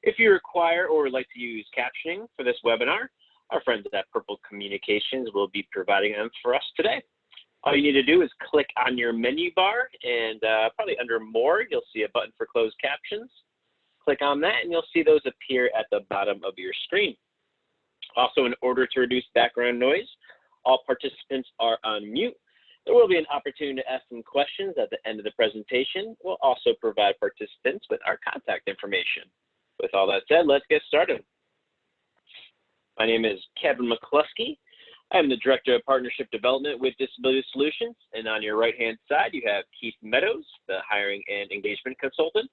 If you require or would like to use captioning for this webinar, our friends at Purple Communications will be providing them for us today. All you need to do is click on your menu bar and probably under More, you'll see a button for closed captions. Click on that and you'll see those appear at the bottom of your screen. Also, in order to reduce background noise, all participants are on mute. There will be an opportunity to ask some questions at the end of the presentation. We'll also provide participants with our contact information. With all that said, let's get started. My name is Kevin McCluskey. I'm the Director of Partnership Development with Disability Solutions, and on your right-hand side, you have Keith Meadows, the Hiring and Engagement Consultant.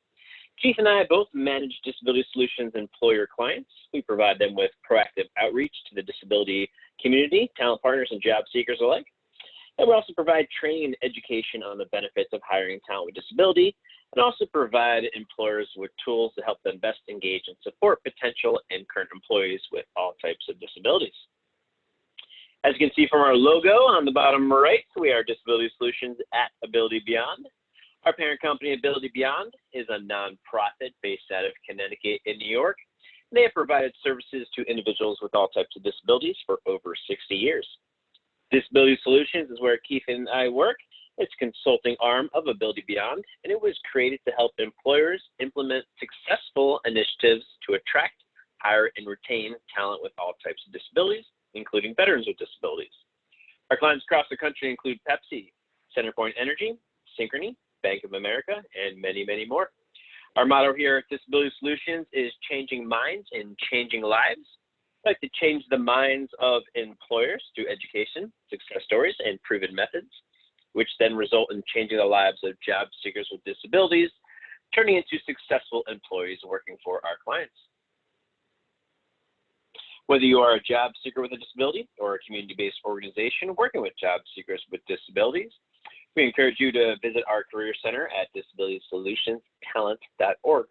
Keith and I both manage Disability Solutions employer clients. We provide them with proactive outreach to the disability community, talent partners, and job seekers alike. And we also provide training and education on the benefits of hiring talent with disability, and also provide employers with tools to help them best engage and support potential and current employees with all types of disabilities. As you can see from our logo on the bottom right, we are Disability Solutions at Ability Beyond. Our parent company, Ability Beyond, is a nonprofit based out of Connecticut and New York. They have provided services to individuals with all types of disabilities for over 60 years. Disability Solutions is where Keith and I work. It's a consulting arm of Ability Beyond, and it was created to help employers implement successful initiatives to attract, hire, and retain talent with all types of disabilities, including veterans with disabilities. Our clients across the country include Pepsi, Centerpoint Energy, Synchrony, Bank of America, and many, many more. Our motto here at Disability Solutions is changing minds and changing lives. I'd like to change the minds of employers through education, success stories, and proven methods, which then result in changing the lives of job seekers with disabilities, turning into successful employees working for our clients. Whether you are a job seeker with a disability or a community-based organization working with job seekers with disabilities, we encourage you to visit our career center at disabilitysolutionstalent.org.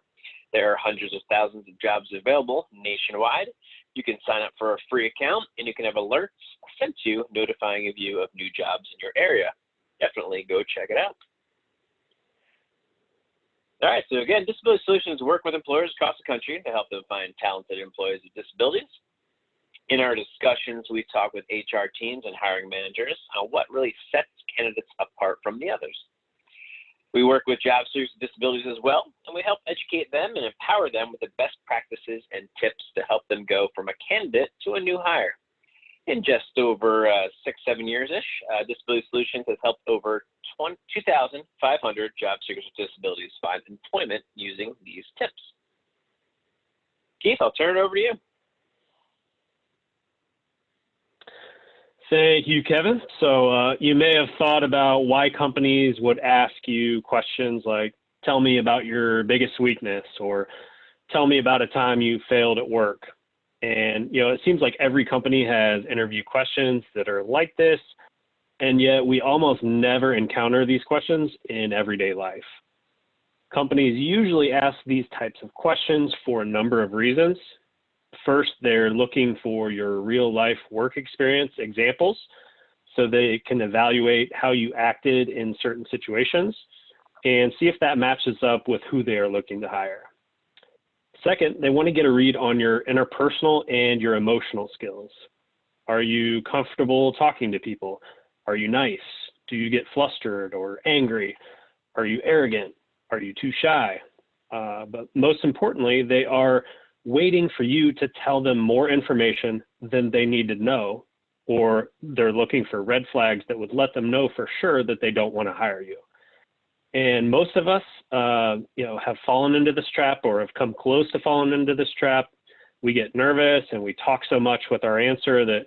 There are hundreds of thousands of jobs available nationwide. You can sign up for a free account and you can have alerts sent to you notifying you of new jobs in your area. Definitely go check it out. All right, so again, Disability Solutions work with employers across the country to help them find talented employees with disabilities. In our discussions, we talk with HR teams and hiring managers on what really sets candidates apart from the others. We work with job seekers with disabilities as well, and we help educate them and empower them with the best practices and tips to help them go from a candidate to a new hire. In just over 6-7 years-ish, Disability Solutions has helped over 2,500 job seekers with disabilities find employment using these tips. Keith, I'll turn it over to you. Thank you, Kevin. So you may have thought about why companies would ask you questions like, tell me about your biggest weakness, or tell me about a time you failed at work. And, it seems like every company has interview questions that are like this, and yet we almost never encounter these questions in everyday life. Companies usually ask these types of questions for a number of reasons. First, they're looking for your real-life work experience examples so they can evaluate how you acted in certain situations and see if that matches up with who they are looking to hire. Second, they want to get a read on your interpersonal and your emotional skills. Are you comfortable talking to people? Are you nice? Do you get flustered or angry? Are you arrogant? Are you too shy? But most importantly, they are waiting for you to tell them more information than they need to know, or they're looking for red flags that would let them know for sure that they don't want to hire you. And most of us, have fallen into this trap or have come close to falling into this trap. We get nervous and we talk so much with our answer that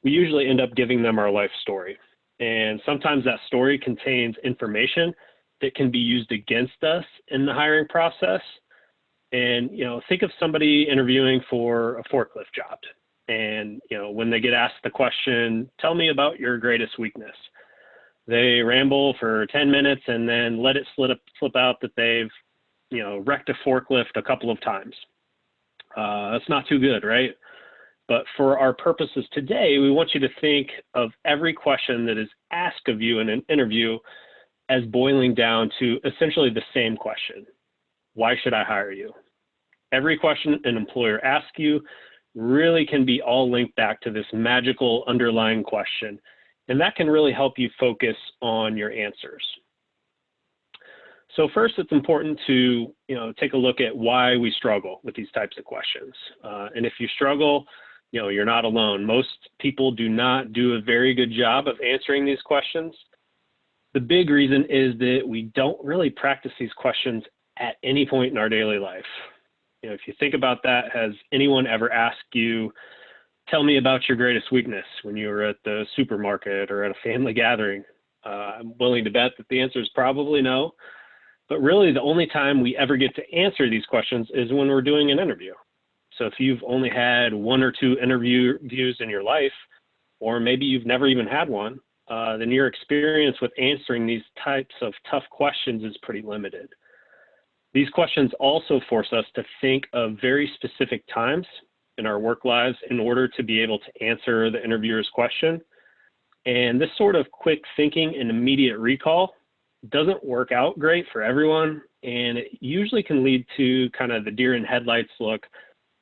we usually end up giving them our life story. And sometimes that story contains information that can be used against us in the hiring process. And, think of somebody interviewing for a forklift job. And, when they get asked the question, tell me about your greatest weakness, they ramble for 10 minutes and then let it slip out that they've, wrecked a forklift a couple of times. That's not too good, right? But for our purposes today, we want you to think of every question that is asked of you in an interview as boiling down to essentially the same question. Why should I hire you? every question an employer asks you really can be all linked back to this magical underlying question. And that can really help you focus on your answers. So first, it's important to take a look at why we struggle with these types of questions. And if you struggle, you're not alone. Most people do not do a very good job of answering these questions. The big reason is that we don't really practice these questions at any point in our daily life. If you think about that, has anyone ever asked you, tell me about your greatest weakness when you were at the supermarket or at a family gathering? I'm willing to bet that the answer is probably no. But really, the only time we ever get to answer these questions is when we're doing an interview. So if you've only had one or two interviews in your life, or maybe you've never even had one, then your experience with answering these types of tough questions is pretty limited. These questions also force us to think of very specific times in our work lives in order to be able to answer the interviewer's question. And this sort of quick thinking and immediate recall doesn't work out great for everyone, and it usually can lead to kind of the deer in headlights look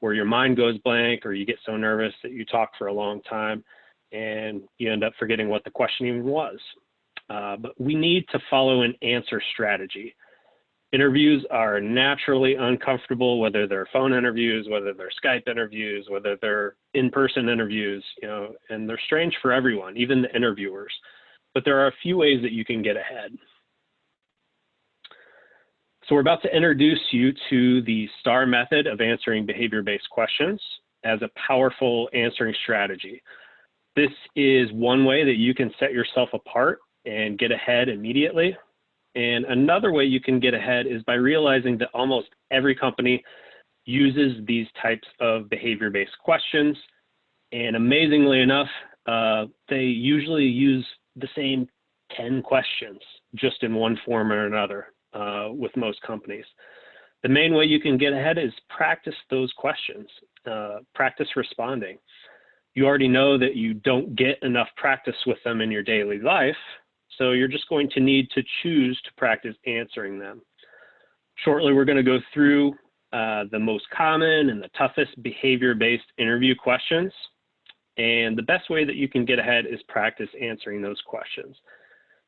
where your mind goes blank or you get so nervous that you talk for a long time and you end up forgetting what the question even was. But we need to follow an answer strategy. Interviews are naturally uncomfortable, whether they're phone interviews, whether they're Skype interviews, whether they're in-person interviews, and they're strange for everyone, even the interviewers. But there are a few ways that you can get ahead. So we're about to introduce you to the STAR method of answering behavior-based questions as a powerful answering strategy. This is one way that you can set yourself apart and get ahead immediately. And another way you can get ahead is by realizing that almost every company uses these types of behavior-based questions. And amazingly enough, they usually use the same 10 questions, just in one form or another with most companies. The main way you can get ahead is practice those questions, practice responding. You already know that you don't get enough practice with them in your daily life, so you're just going to need to choose to practice answering them. Shortly, we're going to go through the most common and the toughest behavior-based interview questions. And the best way that you can get ahead is practice answering those questions.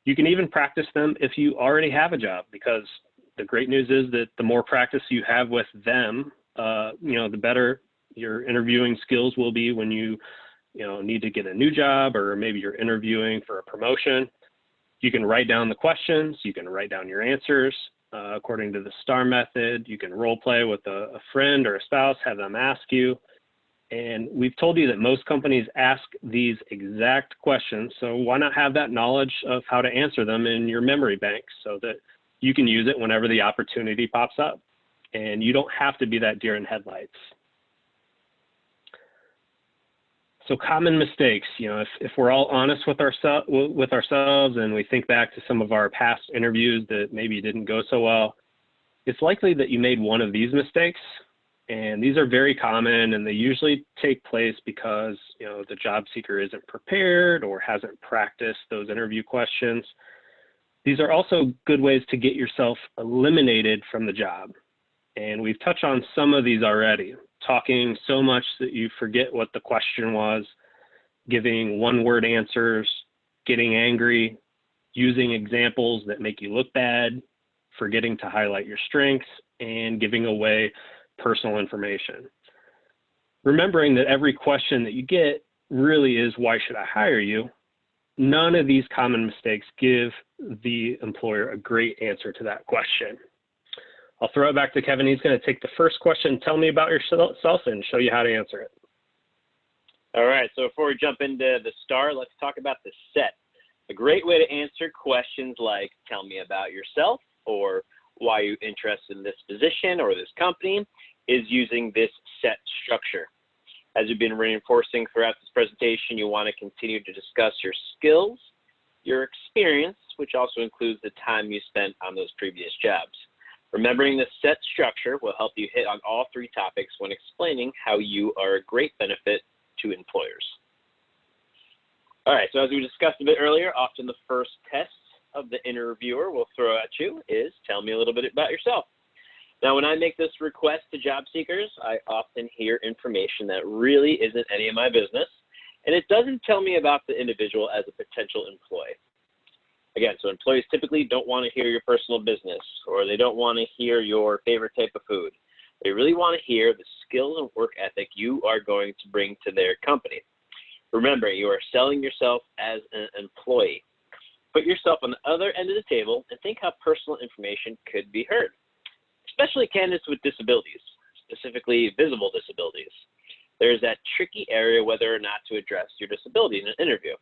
You can even practice them if you already have a job, because the great news is that the more practice you have with them, the better your interviewing skills will be when you need to get a new job, or maybe you're interviewing for a promotion. You can write down the questions, you can write down your answers according to the STAR method. You can role play with a friend or a spouse, have them ask you. And we've told you that most companies ask these exact questions, so why not have that knowledge of how to answer them in your memory bank so that you can use it whenever the opportunity pops up. And you don't have to be that deer in headlights. So common mistakes, if we're all honest with ourselves and we think back to some of our past interviews that maybe didn't go so well, it's likely that you made one of these mistakes. And these are very common, and they usually take place because the job seeker isn't prepared or hasn't practiced those interview questions. These are also good ways to get yourself eliminated from the job. And we've touched on some of these already. Talking so much that you forget what the question was, giving one-word answers, getting angry, using examples that make you look bad, forgetting to highlight your strengths, and giving away personal information. Remembering that every question that you get really is, why should I hire you? None of these common mistakes give the employer a great answer to that question. I'll throw it back to Kevin. He's going to take the first question, tell me about yourself, and show you how to answer it. All right, so before we jump into the STAR, let's talk about the SET. A great way to answer questions like, tell me about yourself, or why you're interested in this position or this company, is using this SET structure. As we've been reinforcing throughout this presentation, you want to continue to discuss your skills, your experience, which also includes the time you spent on those previous jobs. Remembering the SET structure will help you hit on all three topics when explaining how you are a great benefit to employers. All right, so as we discussed a bit earlier, often the first test of the interviewer will throw at you is, tell me a little bit about yourself. Now, when I make this request to job seekers, I often hear information that really isn't any of my business, and it doesn't tell me about the individual as a potential employee. Again, so employees typically don't want to hear your personal business, or they don't want to hear your favorite type of food. They really want to hear the skills and work ethic you are going to bring to their company. Remember, you are selling yourself as an employee. Put yourself on the other end of the table and think how personal information could be heard, especially candidates with disabilities, specifically visible disabilities. There's that tricky area whether or not to address your disability in an interview.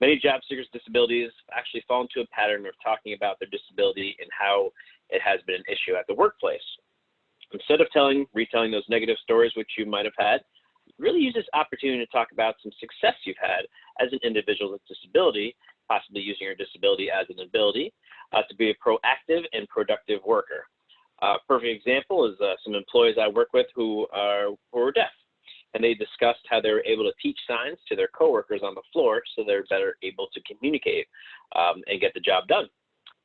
Many job seekers' disabilities actually fall into a pattern of talking about their disability and how it has been an issue at the workplace. Instead of retelling those negative stories which you might have had, really use this opportunity to talk about some success you've had as an individual with disability, possibly using your disability as an ability to be a proactive and productive worker. Perfect example is some employees I work with who are deaf, and they discussed how they were able to teach signs to their coworkers on the floor so they're better able to communicate and get the job done.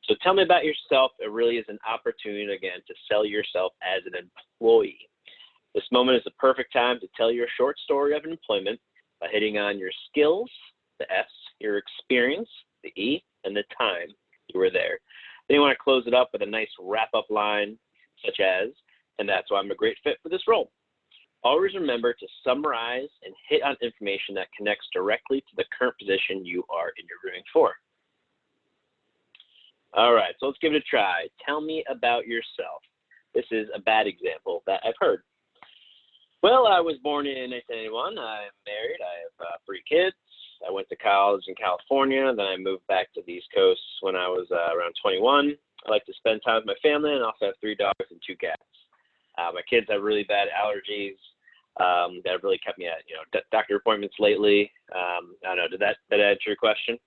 So tell me about yourself. It really is an opportunity, again, to sell yourself as an employee. This moment is the perfect time to tell your short story of employment by hitting on your skills, the S, your experience, the E, and the time you were there. Then you want to close it up with a nice wrap-up line, such as, and that's why I'm a great fit for this role. Always remember to summarize and hit on information that connects directly to the current position you are interviewing for. All right, so let's give it a try. Tell me about yourself. This is a bad example that I've heard. Well, I was born in 1981. I'm married. I have 3 kids. I went to college in California. Then I moved back to the East Coast when I was around 21. I like to spend time with my family, and I also have 3 dogs and 2 cats. My kids have really bad allergies that have really kept me at doctor appointments lately. I don't know. Did that answer your question?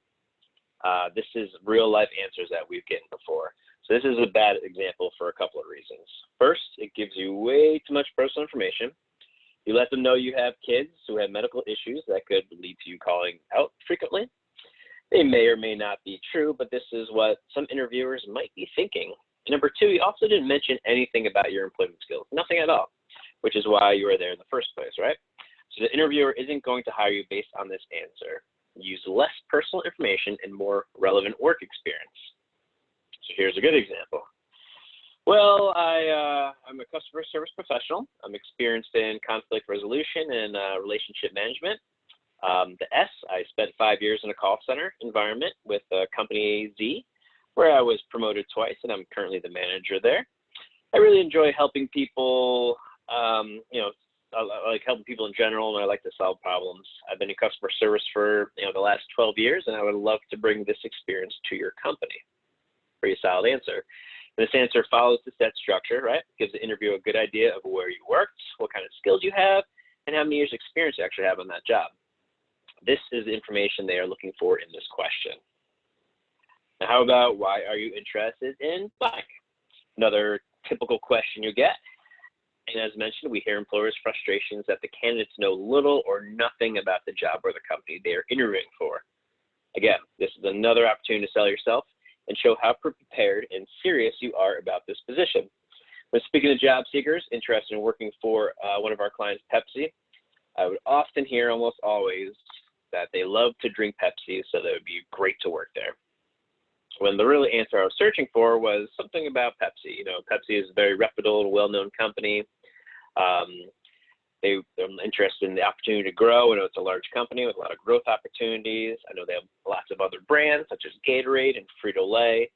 This is real life answers that we've gotten before. So this is a bad example for a couple of reasons. First, it gives you way too much personal information. You let them know you have kids who have medical issues that could lead to you calling out frequently. They may or may not be true, but this is what some interviewers might be thinking. And number 2, you also didn't mention anything about your employment skills, nothing at all, which is why you were there in the first place, right? So the interviewer isn't going to hire you based on this answer. Use less personal information and more relevant work experience. So here's a good example. Well, I'm a customer service professional. I'm experienced in conflict resolution and relationship management. The S, I spent 5 years in a call center environment with company Z, where I was promoted twice, and I'm currently the manager there. I really enjoy helping people, I like helping people in general, and I like to solve problems. I've been in customer service for the last 12 years, and I would love to bring this experience to your company. Pretty solid answer. And this answer follows the set structure, right? Gives the interviewer a good idea of where you worked, what kind of skills you have, and how many years experience you actually have on that job. This is the information they are looking for in this question. Now, how about why are you interested in blank? Another typical question you get. And as mentioned, we hear employers' frustrations that the candidates know little or nothing about the job or the company they are interviewing for. Again, this is another opportunity to sell yourself and show how prepared and serious you are about this position. When speaking to job seekers interested in working for one of our clients, Pepsi, I would often hear, almost always, that they love to drink Pepsi, so that it would be great to work there. When the real answer I was searching for was something about Pepsi. Pepsi is a very reputable and well-known company. They're interested in the opportunity to grow. I know it's a large company with a lot of growth opportunities. I know they have lots of other brands such as Gatorade and Frito-Lay.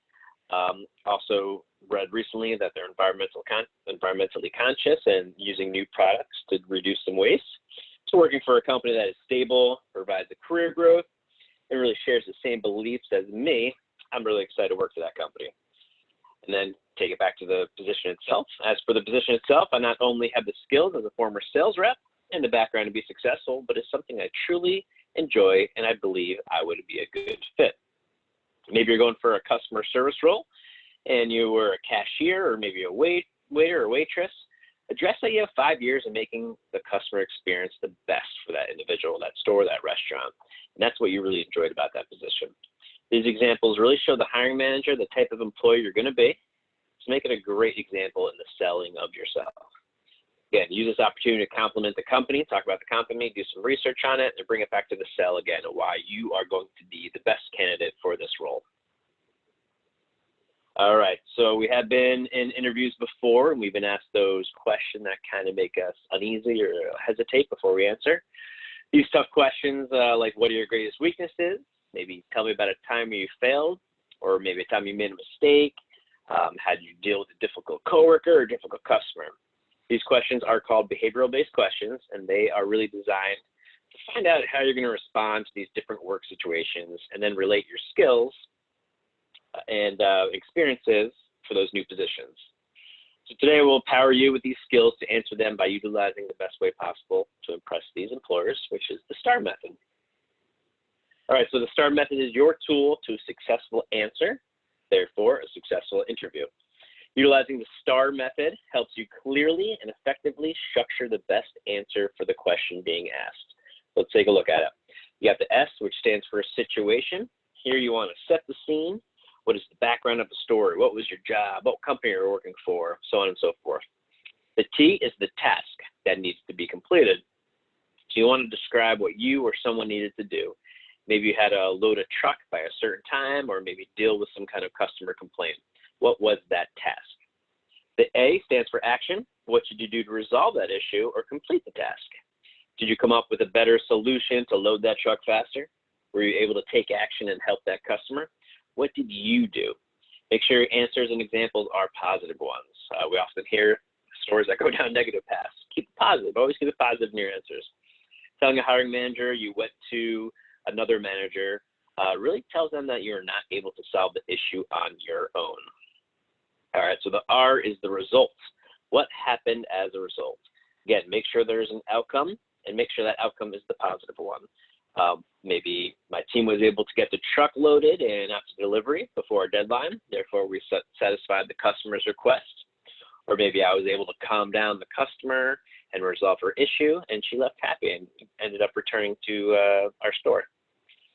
Also read recently that they're environmentally conscious and using new products to reduce some waste. So working for a company that is stable, provides a career growth, and really shares the same beliefs as me, I'm really excited to work for that company. And then take it back to the position itself. As for the position itself, I not only have the skills as a former sales rep and the background to be successful, but it's something I truly enjoy, and I believe I would be a good fit. Maybe you're going for a customer service role, and you were a cashier or maybe a waiter or waitress. Address that you have 5 years in making the customer experience the best for that individual, that store, that restaurant. And that's what you really enjoyed about that position. These examples really show the hiring manager the type of employee you're going to be. So make it a great example in the selling of yourself. Again, use this opportunity to compliment the company, talk about the company, do some research on it, and bring it back to the sell again and why you are going to be the best candidate for this role. All right, so we have been in interviews before, and we've been asked those questions that kind of make us uneasy or hesitate before we answer. These tough questions like what are your greatest weaknesses? Maybe tell me about a time where you failed, or maybe a time you made a mistake. How did you deal with a difficult coworker or difficult customer? These questions are called behavioral-based questions, and they are really designed to find out how you're going to respond to these different work situations and then relate your skills and experiences for those new positions. So today we'll empower you with these skills to answer them by utilizing the best way possible to impress these employers, which is the STAR method. All right, so the STAR method is your tool to a successful answer, therefore a successful interview. Utilizing the STAR method helps you clearly and effectively structure the best answer for the question being asked. Let's take a look at it. You got the S, which stands for situation. Here you want to set the scene. What is the background of the story? What was your job? What company you're working for? So on and so forth. The T is the task that needs to be completed. So you want to describe what you or someone needed to do. Maybe you had to load a truck by a certain time, or maybe deal with some kind of customer complaint. What was that task? The A stands for action. What did you do to resolve that issue or complete the task? Did you come up with a better solution to load that truck faster? Were you able to take action and help that customer? What did you do? Make sure your answers and examples are positive ones. We often hear stories that go down negative paths. Keep it positive. Always keep it positive in your answers. Telling a hiring manager you went to another manager really tells them that you're not able to solve the issue on your own. All right, so the R is the results. What happened as a result? Again, make sure there's an outcome and make sure that outcome is the positive one. Maybe my team was able to get the truck loaded and out to delivery before our deadline. Therefore, we satisfied the customer's request. Or maybe I was able to calm down the customer and resolve her issue, and she left happy and ended up returning to our store.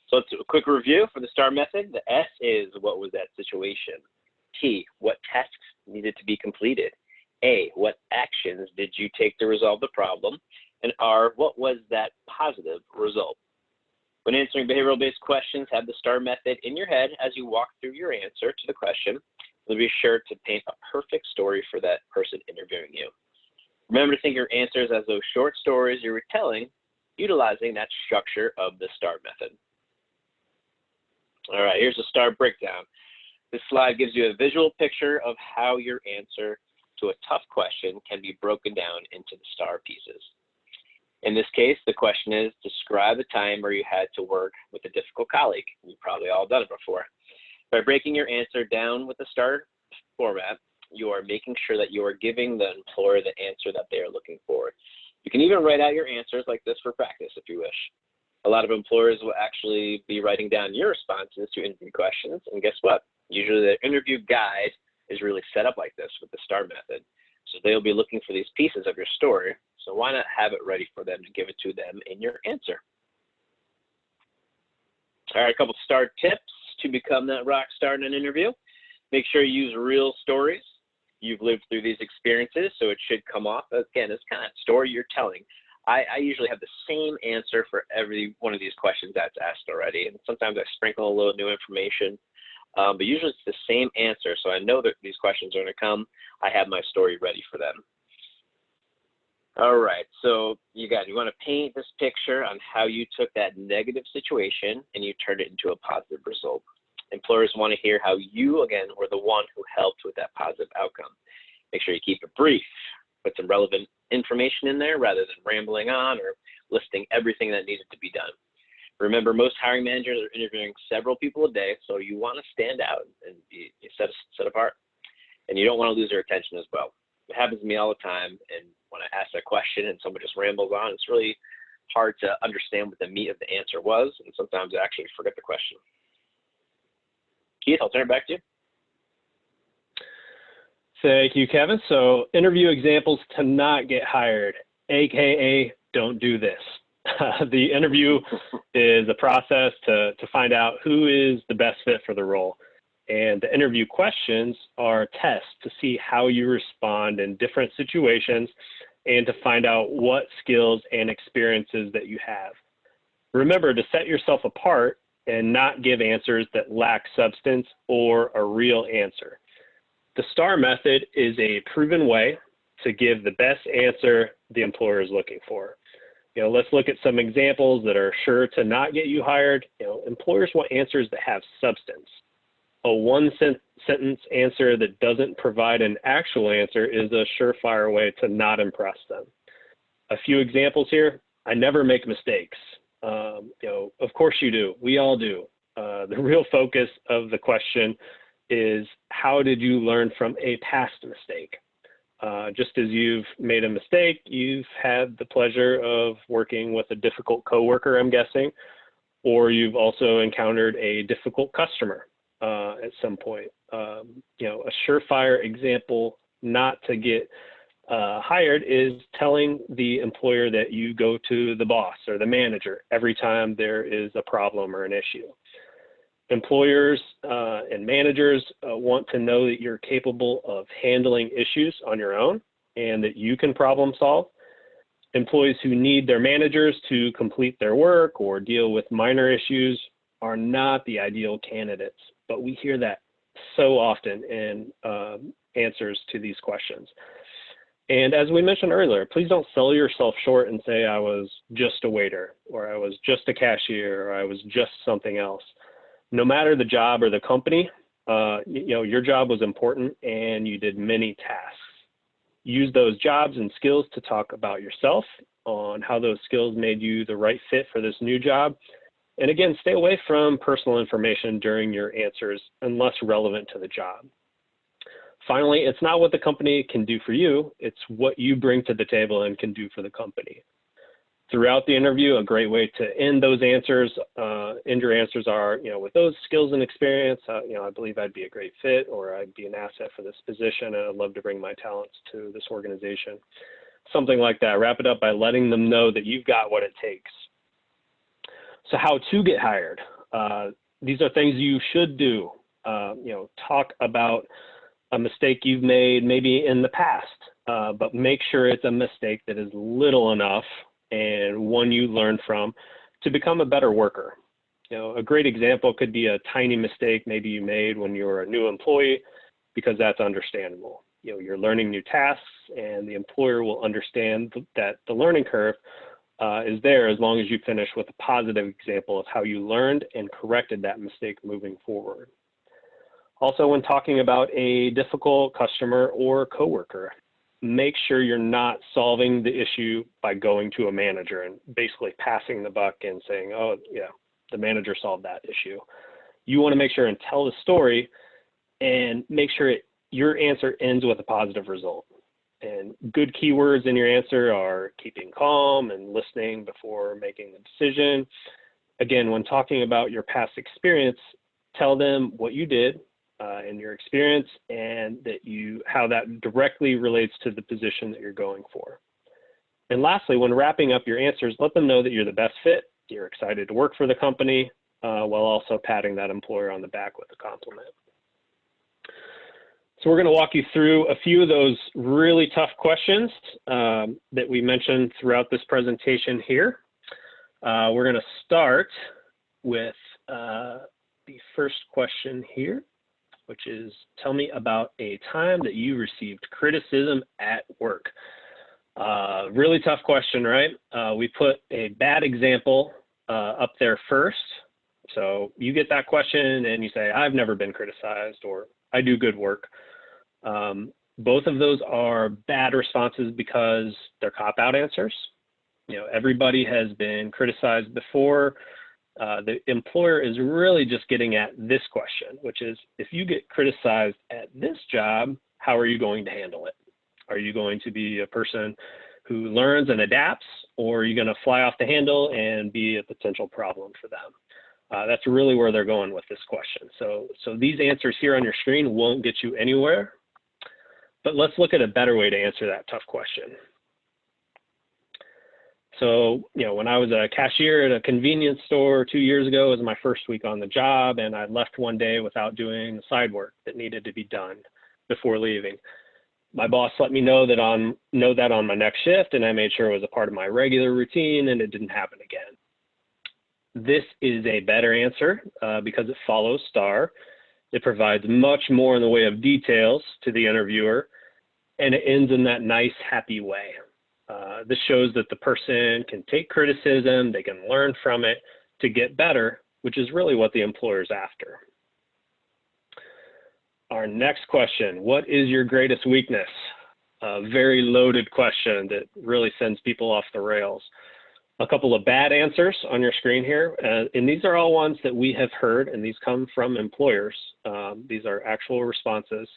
So it's a quick review for the STAR method. The S is what was that situation? T, what tasks needed to be completed? A, what actions did you take to resolve the problem? And R, what was that positive result? When answering behavioral-based questions, have the STAR method in your head as you walk through your answer to the question, and be sure to paint a perfect story for that person interviewing you. Remember to think your answers as those short stories you were telling, utilizing that structure of the STAR method. All right, here's the STAR breakdown. This slide gives you a visual picture of how your answer to a tough question can be broken down into the STAR pieces. In this case, the question is, describe a time where you had to work with a difficult colleague. You've probably all done it before. By breaking your answer down with the STAR format, you are making sure that you are giving the employer the answer that they are looking for. You can even write out your answers like this for practice if you wish. A lot of employers will actually be writing down your responses to interview questions, and guess what? Usually the interview guide is really set up like this with the STAR method. So they'll be looking for these pieces of your story. So why not have it ready for them to give it to them in your answer? All right, a couple STAR tips to become that rock star in an interview. Make sure you use real stories. You've lived through these experiences, so it should come off. Again, it's kind of story you're telling. I usually have the same answer for every one of these questions that's asked already, and sometimes I sprinkle a little new information, but usually it's the same answer, so I know that these questions are going to come. I have my story ready for them. All right, so you want to paint this picture on how you took that negative situation and you turned it into a positive result. Employers want to hear how you, again, were the one who helped with that positive outcome. Make sure you keep it brief, put some relevant information in there rather than rambling on or listing everything that needed to be done. Remember, most hiring managers are interviewing several people a day, so you want to stand out and be set apart. And you don't want to lose their attention as well. It happens to me all the time, and when I ask that question and someone just rambles on, it's really hard to understand what the meat of the answer was, and sometimes I actually forget the question. Keith, I'll turn it back to you. Thank you, Kevin. So interview examples to not get hired, AKA don't do this. The interview is a process to find out who is the best fit for the role. And the interview questions are tests to see how you respond in different situations and to find out what skills and experiences that you have. Remember to set yourself apart and not give answers that lack substance or a real answer. The STAR method is a proven way to give the best answer the employer is looking for. Let's look at some examples that are sure to not get you hired. Employers want answers that have substance. A one-sentence answer that doesn't provide an actual answer is a surefire way to not impress them. A few examples here: I never make mistakes. Of course you do. We all do. The real focus of the question is, how did you learn from a past mistake? Just as you've made a mistake, you've had the pleasure of working with a difficult coworker, I'm guessing, or you've also encountered a difficult customer at some point. A surefire example not to get hired is telling the employer that you go to the boss or the manager every time there is a problem or an issue. Employers and managers want to know that you're capable of handling issues on your own and that you can problem solve. Employees who need their managers to complete their work or deal with minor issues are not the ideal candidates, but we hear that so often in answers to these questions. And as we mentioned earlier, please don't sell yourself short and say, I was just a waiter, or I was just a cashier, or I was just something else. No matter the job or the company, your job was important and you did many tasks. Use those jobs and skills to talk about yourself, on how those skills made you the right fit for this new job. And again, stay away from personal information during your answers unless relevant to the job. Finally, it's not what the company can do for you, it's what you bring to the table and can do for the company. Throughout the interview, a great way to end those answers, end your answers are, with those skills and experience, I believe I'd be a great fit, or I'd be an asset for this position, and I'd love to bring my talents to this organization. Something like that. Wrap it up by letting them know that you've got what it takes. So how to get hired. These are things you should do. Talk about a mistake you've made maybe in the past, but make sure it's a mistake that is little enough and one you learn from to become a better worker. A great example could be a tiny mistake maybe you made when you were a new employee, because that's understandable. You're learning new tasks, and the employer will understand that the learning curve is there as long as you finish with a positive example of how you learned and corrected that mistake moving forward. Also, when talking about a difficult customer or coworker, make sure you're not solving the issue by going to a manager and basically passing the buck and saying, oh, yeah, the manager solved that issue. You want to make sure and tell the story and make sure your answer ends with a positive result. And good keywords in your answer are keeping calm and listening before making the decision. Again, when talking about your past experience, tell them what you did in your experience and how that directly relates to the position that you're going for. And lastly, when wrapping up your answers, let them know that you're the best fit, you're excited to work for the company, while also patting that employer on the back with a compliment. So we're going to walk you through a few of those really tough questions that we mentioned throughout this presentation here. We're going to start with the first question here, which is, tell me about a time that you received criticism at work. Really tough question, right? We put a bad example up there first. So you get that question and you say, I've never been criticized, or I do good work. Both of those are bad responses because they're cop-out answers. Everybody has been criticized before. The employer is really just getting at this question, which is, if you get criticized at this job, how are you going to handle it? Are you going to be a person who learns and adapts, or are you going to fly off the handle and be a potential problem for them? That's really where they're going with this question. So these answers here on your screen won't get you anywhere, but let's look at a better way to answer that tough question. So, when I was a cashier at a convenience store 2 years ago, it was my first week on the job, and I left one day without doing the side work that needed to be done before leaving. My boss let me know that on my next shift, and I made sure it was a part of my regular routine, and it didn't happen again. This is a better answer because it follows STAR. It provides much more in the way of details to the interviewer, and it ends in that nice, happy way. This shows that the person can take criticism, they can learn from it to get better, which is really what the employer's after. Our next question, what is your greatest weakness? A very loaded question that really sends people off the rails. A couple of bad answers on your screen here, and these are all ones that we have heard, and these come from employers. These are actual responses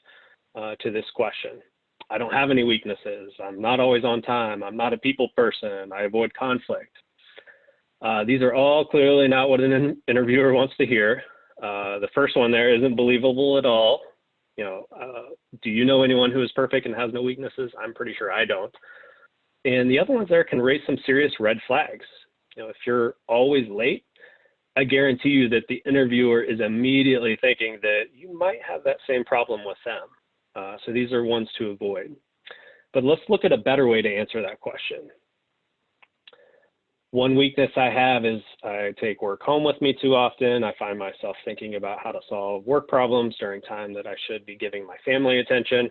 to this question. I don't have any weaknesses. I'm not always on time. I'm not a people person. I avoid conflict. These are all clearly not what an interviewer wants to hear. The first one there isn't believable at all. Do you know anyone who is perfect and has no weaknesses? I'm pretty sure I don't. And the other ones there can raise some serious red flags. If you're always late, I guarantee you that the interviewer is immediately thinking that you might have that same problem with them. So these are ones to avoid. But let's look at a better way to answer that question. One weakness I have is I take work home with me too often. I find myself thinking about how to solve work problems during time that I should be giving my family attention.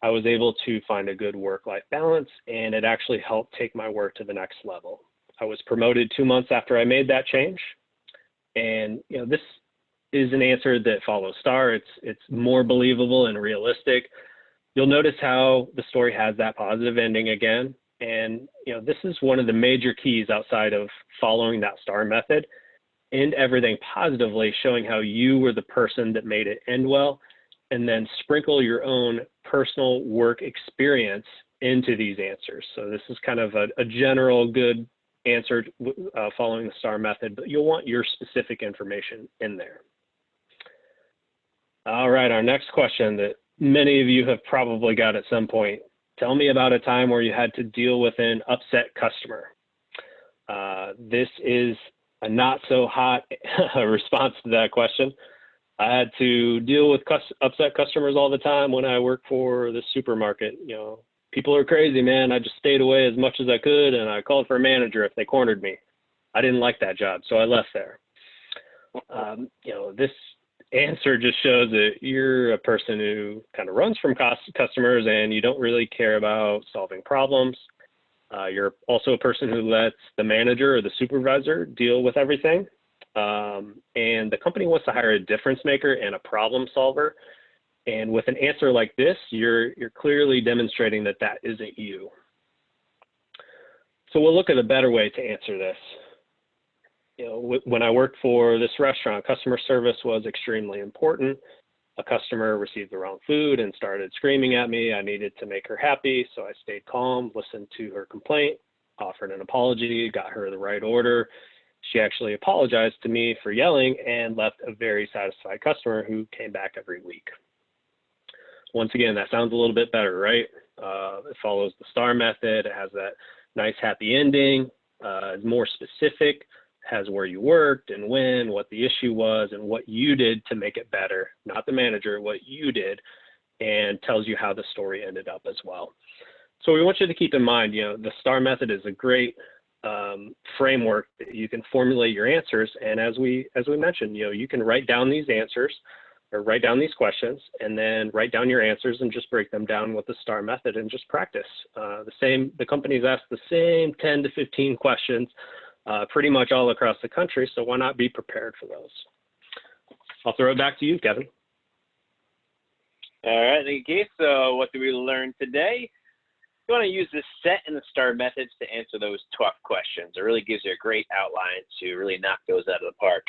I was able to find a good work-life balance, and it actually helped take my work to the next level. I was promoted 2 months after I made that change. And this is an answer that follows STAR. It's more believable and realistic. You'll notice how the story has that positive ending again. And this is one of the major keys outside of following that STAR method. End everything positively, showing how you were the person that made it end well, and then sprinkle your own personal work experience into these answers. So this is kind of a general good answer following the STAR method, but you'll want your specific information in there. All right, our next question that many of you have probably got at some point. Tell me about a time where you had to deal with an upset customer. This is a not so hot response to that question. I had to deal with upset customers all the time when I worked for the supermarket. People are crazy, man. I just stayed away as much as I could, and I called for a manager if they cornered me. I didn't like that job, so I left there. This answer just shows that you're a person who kind of runs from customers and you don't really care about solving problems. You're also a person who lets the manager or the supervisor deal with everything. And the company wants to hire a difference maker and a problem solver. And with an answer like this, you're clearly demonstrating that that isn't you. So we'll look at a better way to answer this. When I worked for this restaurant, customer service was extremely important. A customer received the wrong food and started screaming at me. I needed to make her happy, so I stayed calm, listened to her complaint, offered an apology, got her the right order. She actually apologized to me for yelling and left a very satisfied customer who came back every week. Once again, that sounds a little bit better, right? It follows the STAR method. It has that nice happy ending. It's more specific. Has where you worked and when, what the issue was, and what you did to make it better, not the manager, what you did, and tells you how the story ended up as well. So we want you to keep in mind, the STAR method is a great framework that you can formulate your answers. And as we mentioned, you can write down these answers or write down these questions and then write down your answers and just break them down with the STAR method and just practice. The companies ask the same 10 to 15 questions pretty much all across the country, so why not be prepared for those? I'll throw it back to you, Kevin. All right, thank you, Keith. So what did we learn today? You want to use the SET and the STAR methods to answer those tough questions. It really gives you a great outline to really knock those out of the park.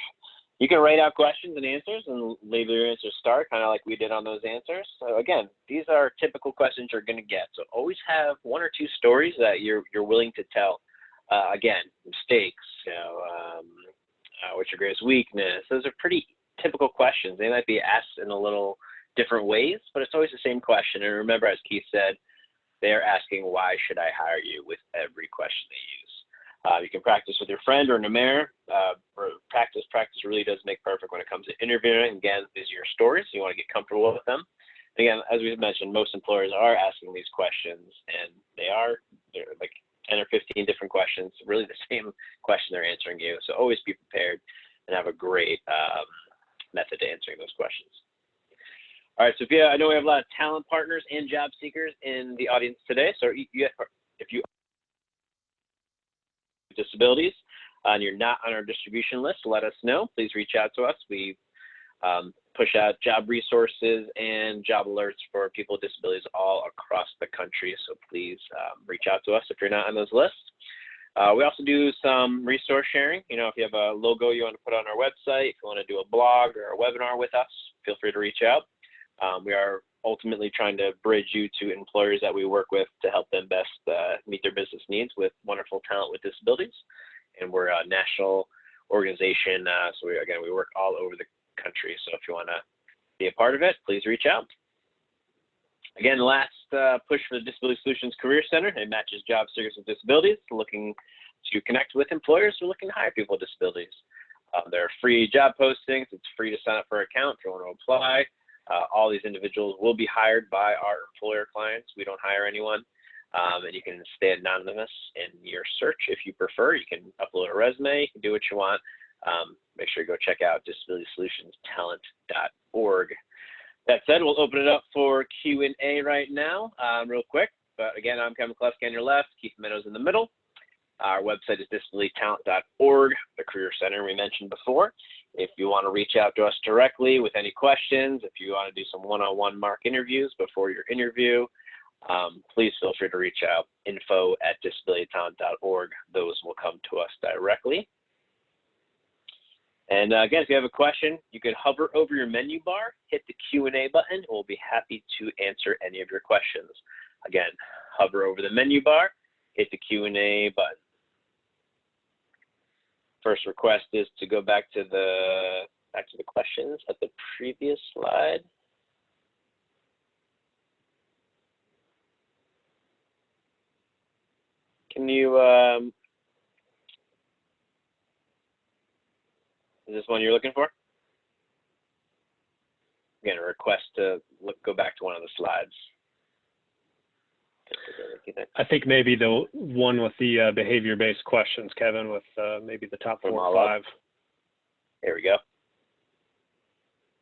You can write out questions and answers and label your answers STAR, kind of like we did on those answers. So again, these are typical questions you're going to get. So always have one or two stories that you're willing to tell. Again, mistakes, what's your greatest weakness? Those are pretty typical questions. They might be asked in a little different ways, but it's always the same question. And remember, as Keith said, they're asking, why should I hire you with every question they use. You can practice with your friend or in a mirror. Practice really does make perfect when it comes to interviewing. Again, these are your stories. So you want to get comfortable with them. Again, as we've mentioned, most employers are asking these questions, and they're like 10 or 15 different questions, really the same question they're answering you. So always be prepared and have a great method to answering those questions. All right, so I know we have a lot of talent partners and job seekers in the audience today. So if you have disabilities and you're not on our distribution list, let us know. Please reach out to us. We push out job resources and job alerts for people with disabilities all across the country. So please reach out to us if you're not on those lists. We also do some resource sharing. You know, if you have a logo you want to put on our website, if you want to do a blog or a webinar with us, feel free to reach out. We are ultimately trying to bridge you to employers that we work with to help them best meet their business needs with wonderful talent with disabilities. And we're a national organization, so we work all over the country. So if you want to be a part of it, please reach out. Again, the last push for the Disability Solutions Career Center. It matches job seekers with disabilities looking to connect with employers who are looking to hire people with disabilities. There are free job postings. It's free to sign up for an account if you want to apply. All these individuals will be hired by our employer clients. We don't hire anyone. And you can stay anonymous in your search if you prefer. You can upload a resume. You can do what you want. Make sure you go check out disabilitysolutionstalent.org. That said, we'll open it up for Q&A right now, real quick. But again, I'm Kevin Kleski on your left, Keith Meadows in the middle. Our website is disabilitytalent.org, the Career Center we mentioned before. If you want to reach out to us directly with any questions, if you want to do some one-on-one mock interviews before your interview, please feel free to reach out, info@disabilitytalent.org. Those will come to us directly. And again, if you have a question, you can hover over your menu bar, hit the Q&A button, and we'll be happy to answer any of your questions. Again, hover over the menu bar, hit the Q&A button. First request is to go back to the questions at the previous slide. Can you is this one you're looking for? Again, a request to go back to one of the slides. I think maybe the one with the behavior-based questions, Kevin, with maybe the top 4 or 5. There we go.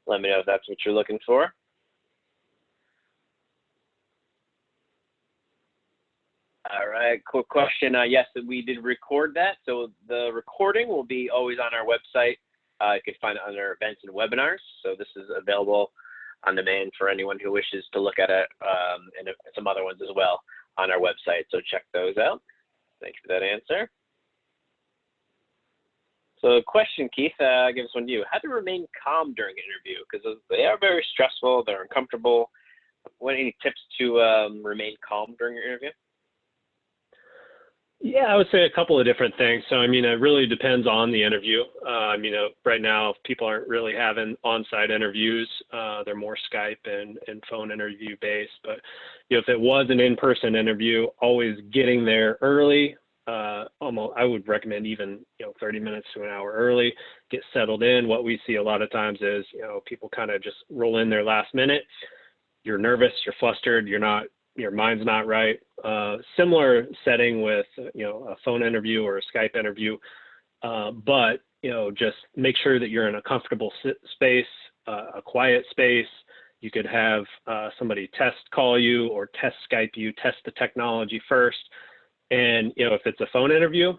Let me know if that's what you're looking for. All right, quick question. Yes, we did record that. So the recording will be always on our website. You can find it under events and webinars. So this is available on demand for anyone who wishes to look at it, and some other ones as well on our website. So check those out. Thank you for that answer. So question, Keith, I give this one to you. How to remain calm during an interview? Because they are very stressful, they're uncomfortable. Any tips to remain calm during your interview? Yeah, I would say a couple of different things. So, I mean, it really depends on the interview. You know, right now, people aren't really having on-site interviews. They're more Skype and phone interview based. But, you know, if it was an in-person interview, always getting there early. I would recommend even, 30 minutes to an hour early, get settled in. What we see a lot of times is, people kind of just roll in there last minute. You're nervous, you're flustered, your mind's not right. Similar setting with, a phone interview or a Skype interview, but, just make sure that you're in a comfortable space, a quiet space. You could have somebody test call you or test Skype you, test the technology first. And, if it's a phone interview,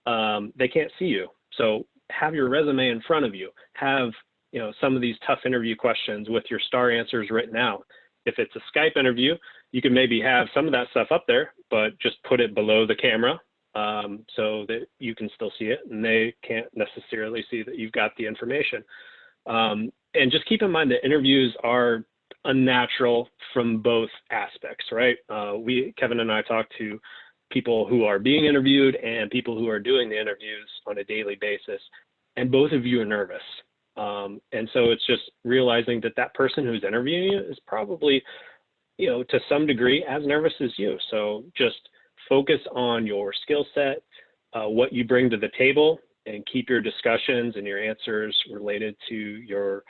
they can't see you. So have your resume in front of you. Have, some of these tough interview questions with your star answers written out. If it's a Skype interview, you can maybe have some of that stuff up there, but just put it below the camera so that you can still see it and they can't necessarily see that you've got the information. And just keep in mind that interviews are unnatural from both aspects, right? Kevin and I talk to people who are being interviewed and people who are doing the interviews on a daily basis, and both of you are nervous. And so it's just realizing that that person who's interviewing you is probably, to some degree as nervous as you. So just focus on your skill set, what you bring to the table, and keep your discussions and your answers related to your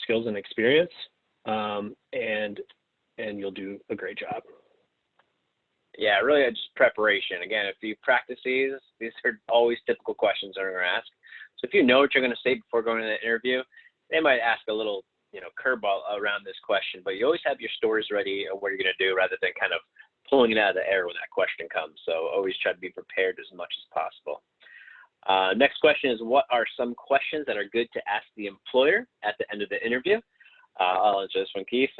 skills and experience, and you'll do a great job. Yeah, really just preparation. Again, if you practice these are always typical questions they're going to ask. So if you know what you're going to say before going to the interview, they might ask a little, curveball around this question, but you always have your stories ready of what you're going to do rather than kind of pulling it out of the air when that question comes. So always try to be prepared as much as possible. Next question is, what are some questions that are good to ask the employer at the end of the interview? I'll answer this one, Keith.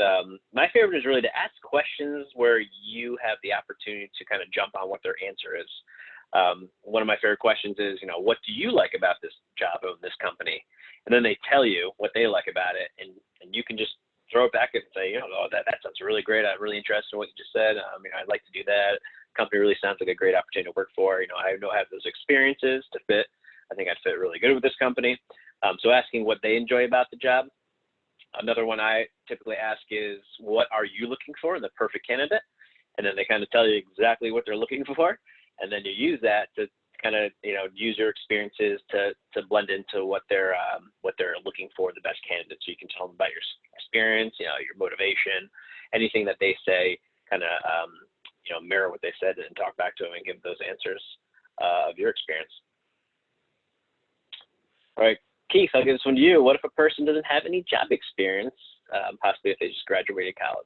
My favorite is really to ask questions where you have the opportunity to kind of jump on what their answer is. One of my favorite questions is, what do you like about this job of this company? And then they tell you what they like about it, and you can just throw it back and say, oh, that sounds really great. I'm really interested in what you just said. I'd like to do that. Company really sounds like a great opportunity to work for. I know I have those experiences to fit. I think I'd fit really good with this company. So asking what they enjoy about the job. Another one I typically ask is, what are you looking for in the perfect candidate? And then they kind of tell you exactly what they're looking for. And then you use that to kind of, use your experiences to blend into what they're looking for, the best candidate. So you can tell them about your experience, your motivation, anything that they say, kind of, mirror what they said and talk back to them and give those answers of your experience. All right, Keith, I'll give this one to you. What if a person doesn't have any job experience, possibly if they just graduated college?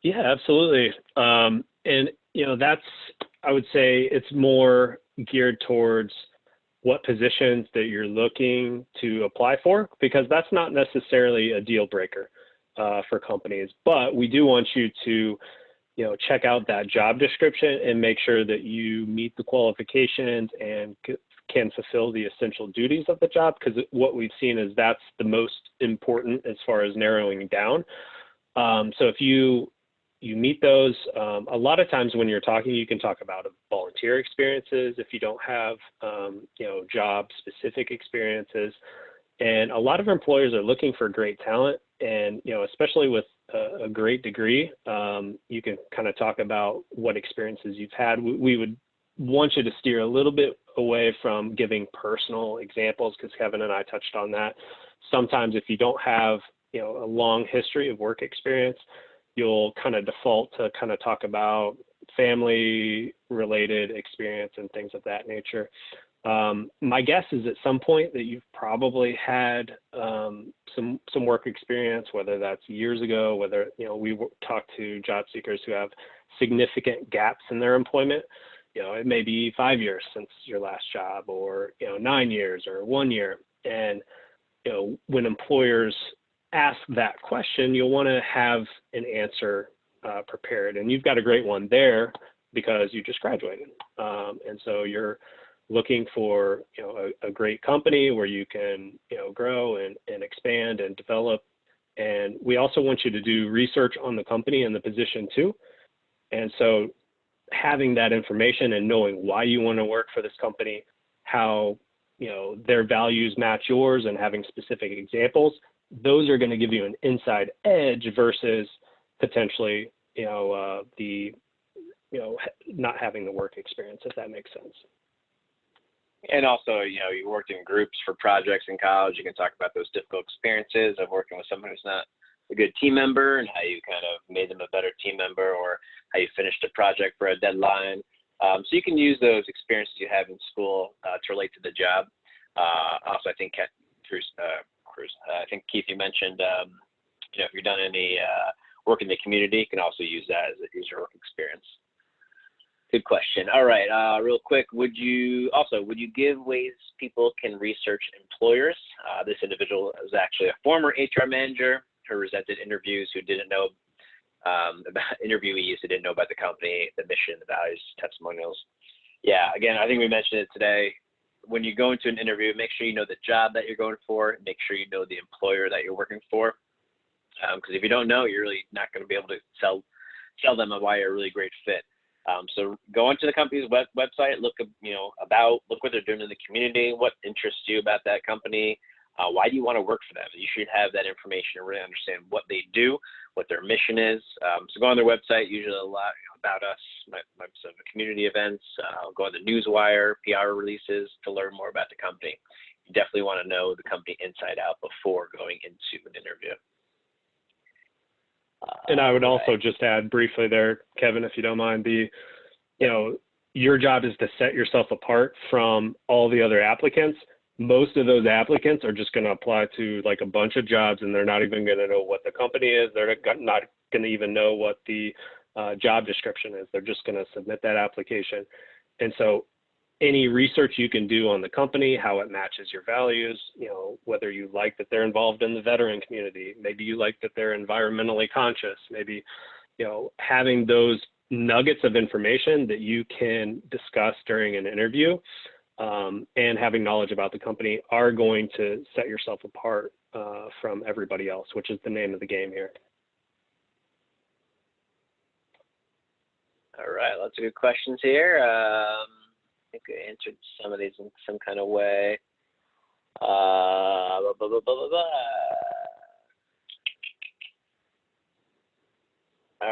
Yeah, absolutely. And, that's, I would say it's more geared towards what positions that you're looking to apply for, because that's not necessarily a deal breaker for companies. But we do want you to, check out that job description and make sure that you meet the qualifications and can fulfill the essential duties of the job, because what we've seen is that's the most important as far as narrowing down. So if you meet those, a lot of times when you're talking, you can talk about volunteer experiences if you don't have, job specific experiences. And a lot of employers are looking for great talent, and, especially with a great degree, you can kind of talk about what experiences you've had. We would want you to steer a little bit away from giving personal examples, because Kevin and I touched on that. Sometimes if you don't have, a long history of work experience, you'll kind of default to kind of talk about family related experience and things of that nature. My guess is at some point that you've probably had some work experience, whether that's years ago, whether, we talk to job seekers who have significant gaps in their employment. It may be 5 years since your last job, or, 9 years or 1 year. And, when employers ask that question, you'll want to have an answer prepared. And you've got a great one there because you just graduated. And so you're looking for, a great company where you can, grow and expand and develop. And we also want you to do research on the company and the position too. And so having that information and knowing why you want to work for this company, how, their values match yours, and having specific examples, those are going to give you an inside edge versus potentially, not having the work experience, if that makes sense. And also, you worked in groups for projects in college. You can talk about those difficult experiences of working with someone who's not a good team member, and how you kind of made them a better team member, or how you finished a project for a deadline. So you can use those experiences you have in school to relate to the job. Also, I think I think Keith, you mentioned, if you've done any work in the community, you can also use that as your work experience. Good question. All right, real quick, would you give ways people can research employers? This individual is actually a former HR manager who resented interviews who didn't know about interviewees who didn't know about the company, the mission, the values, testimonials. Yeah, again, I think we mentioned it today. When you go into an interview, make sure you know the job that you're going for. Make sure you know the employer that you're working for. Because if you don't know, you're really not going to be able to tell them why you're a really great fit. So go onto the company's website, look what they're doing in the community, what interests you about that company, why do you want to work for them? You should have that information and really understand what they do, what their mission is. So go on their website. Usually a lot, about us, some community events, go on the newswire, PR releases to learn more about the company. You definitely want to know the company inside out before going into an interview. And I would also just add briefly there, Kevin, if you don't mind, your job is to set yourself apart from all the other applicants. Most of those applicants are just going to apply to like a bunch of jobs, and they're not even going to know what the company is. They're not going to even know what the job description is. They're just going to submit that application. And so any research you can do on the company, how it matches your values, whether you like that they're involved in the veteran community, maybe you like that they're environmentally conscious, maybe, having those nuggets of information that you can discuss during an interview and having knowledge about the company are going to set yourself apart from everybody else, which is the name of the game here. All right, lots of good questions here. I think I answered some of these in some kind of way. All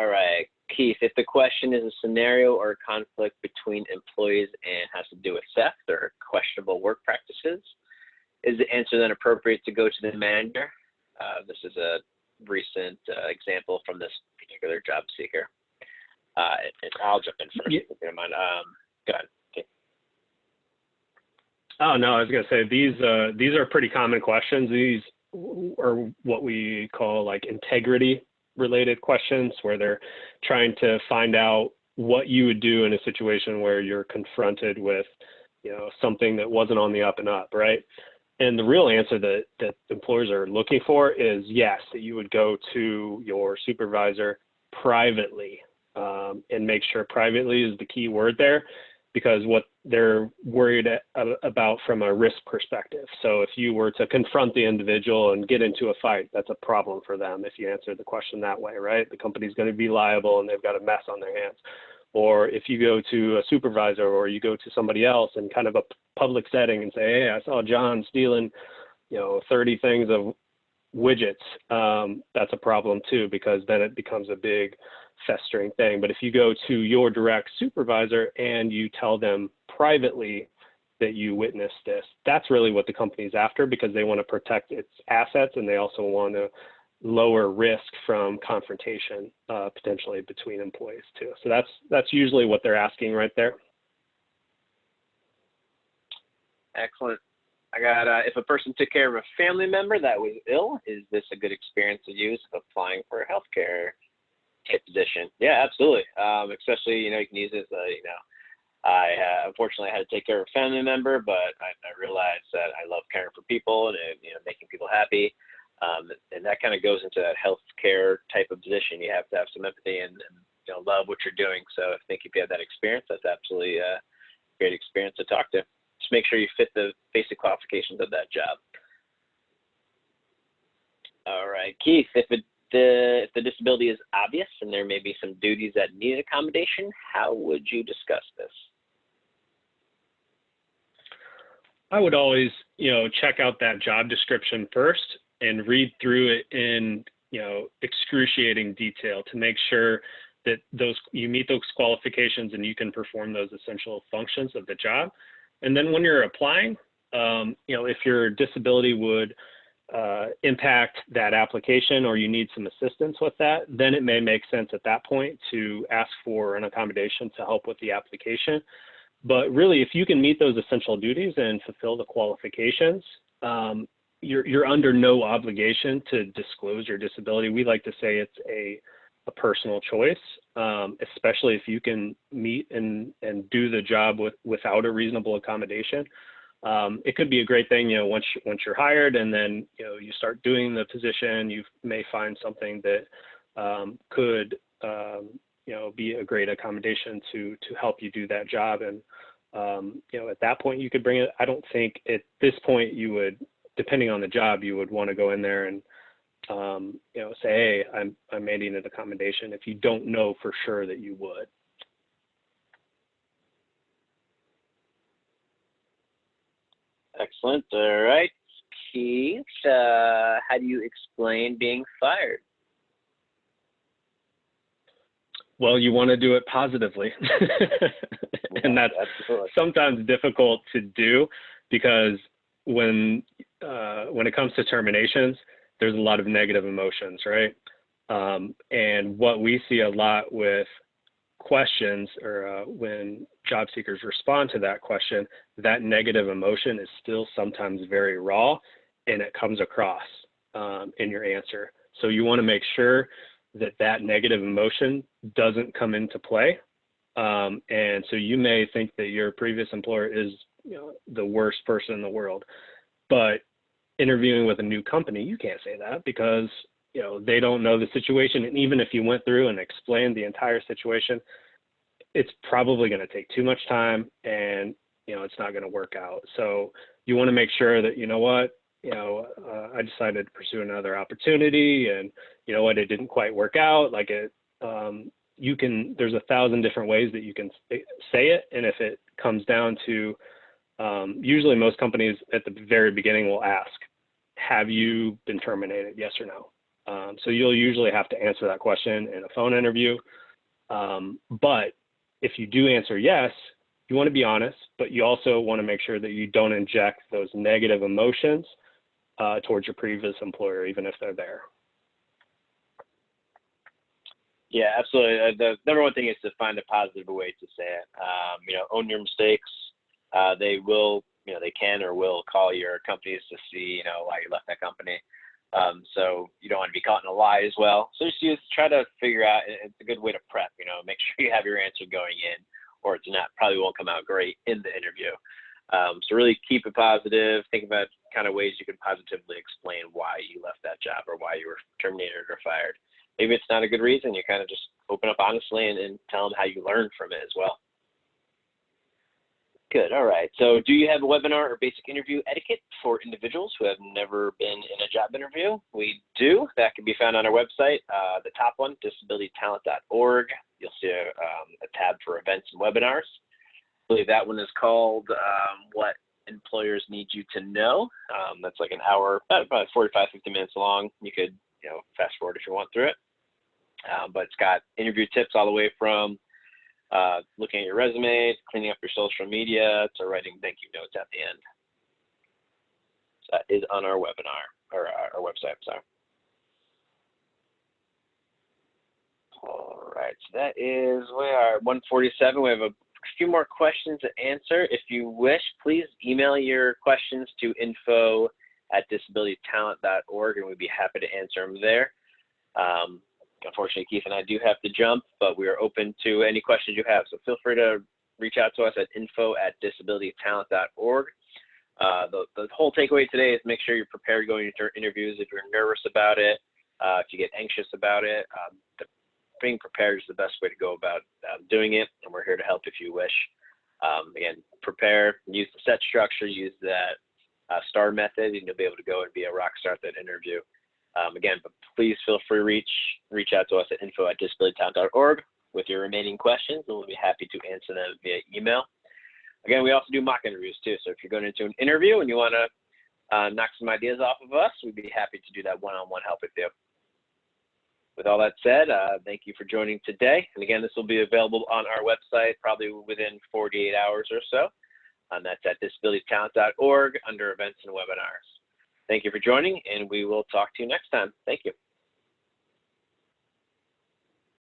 right, Keith, if the question is a scenario or a conflict between employees and has to do with theft or questionable work practices, is the answer then appropriate to go to the manager? This is a recent example from this particular job seeker. And I'll jump in first, if you don't mind. Go ahead. Okay. Oh, no, I was going to say these are pretty common questions. These are what we call like integrity related questions, where they're trying to find out what you would do in a situation where you're confronted with, something that wasn't on the up and up, right? And the real answer that employers are looking for is yes, that you would go to your supervisor privately, and make sure privately is the key word there, because what they're worried about from a risk perspective. So if you were to confront the individual and get into a fight, that's a problem for them if you answer the question that way, right? The company's going to be liable and they've got a mess on their hands. Or if you go to a supervisor or you go to somebody else in kind of a public setting and say, hey, I saw John stealing, 30 things of widgets, that's a problem too, because then it becomes a big festering thing. But if you go to your direct supervisor and you tell them privately that you witnessed this, that's really what the company's after, because they want to protect its assets and they also want to lower risk from confrontation potentially between employees too. So that's usually what they're asking right there. Excellent. I got, if a person took care of a family member that was ill, is this a good experience to use if applying for a healthcare type position? Yeah, absolutely. Especially, you can use it as I unfortunately had to take care of a family member, but I realized that I love caring for people and making people happy. And that kind of goes into that healthcare type of position. You have to have some empathy and love what you're doing. So I think if you have that experience, that's absolutely a great experience to talk to. Just make sure you fit the basic qualifications of that job. All right, Keith, if the disability is obvious and there may be some duties that need accommodation, how would you discuss this? I would always, check out that job description first and read through it in, excruciating detail to make sure that you meet those qualifications and you can perform those essential functions of the job. And then when you're applying, if your disability would impact that application or you need some assistance with that, then it may make sense at that point to ask for an accommodation to help with the application. But really, if you can meet those essential duties and fulfill the qualifications, you're under no obligation to disclose your disability. We like to say it's a personal choice, especially if you can meet and do the job without a reasonable accommodation. It could be a great thing, once you're hired and then, you start doing the position, you may find something that could, be a great accommodation to help you do that job. And, at that point you could bring it. I don't think at this point you would, depending on the job, you would want to go in there and, say, hey, I'm needing an accommodation if you don't know for sure that you would. Excellent. All right, Keith, how do you explain being fired? Well, you want to do it positively. And that's Absolutely. sometimes difficult to do because when it comes to terminations, there's a lot of negative emotions, right? And what we see a lot with questions or when job seekers respond to that question, that negative emotion is still sometimes very raw and it comes across in your answer. So you want to make sure that that negative emotion doesn't come into play. And so you may think that your previous employer is, the worst person in the world, but interviewing with a new company, you can't say that because, they don't know the situation. And even if you went through and explained the entire situation, it's probably going to take too much time and, it's not going to work out. So you want to make sure that, I decided to pursue another opportunity and it didn't quite work out. Like there's 1,000 different ways that you can say it. And if it comes down to, usually most companies at the very beginning will ask, have you been terminated? Yes or no? So you'll usually have to answer that question in a phone interview. But if you do answer yes, you want to be honest, but you also want to make sure that you don't inject those negative emotions towards your previous employer, even if they're there. Yeah, absolutely. The number one thing is to find a positive way to say it. Own your mistakes. They will, they can or will call your companies to see, why you left that company. So you don't want to be caught in a lie as well. So just try to figure out, it's a good way to prep, make sure you have your answer going in, or it's not, probably won't come out great in the interview. So really keep it positive. Think about kind of ways you can positively explain why you left that job or why you were terminated or fired. Maybe it's not a good reason. You kind of just open up honestly and tell them how you learned from it as well. Good. All right. So do you have a webinar or basic interview etiquette for individuals who have never been in a job interview? We do. That can be found on our website. The top one, disabilitytalent.org. You'll see a tab for events and webinars. I believe that one is called What Employers Need You to Know. That's like an hour, about 45, 50 minutes long. You could fast forward if you want through it. But it's got interview tips all the way from looking at your resume, cleaning up your social media, to writing thank you notes at the end. So that is on our webinar, or our website, sorry. All right, so that is, we are at 1:47. We have a few more questions to answer. If you wish, please email your questions to info@disabilitytalent.org, and we'd be happy to answer them there. Unfortunately, Keith and I do have to jump, but we are open to any questions you have. So feel free to reach out to us at info@disabilitytalent.org. The whole takeaway today is make sure you're prepared going into interviews. If you're nervous about it, if you get anxious about it, being prepared is the best way to go about doing it, and we're here to help if you wish. Again, prepare, use the set structure, use that STAR method, and you'll be able to go and be a rock star at that interview. Again, but please feel free to reach out to us at info@disabilitytalent.org with your remaining questions, and we'll be happy to answer them via email. Again, we also do mock interviews too, so if you're going into an interview and you want to knock some ideas off of us, we'd be happy to do that one-on-one help with you. With all that said, thank you for joining today. And again, this will be available on our website probably within 48 hours or so. And that's at disabilitytalent.org under events and webinars. Thank you for joining, and we will talk to you next time. Thank you.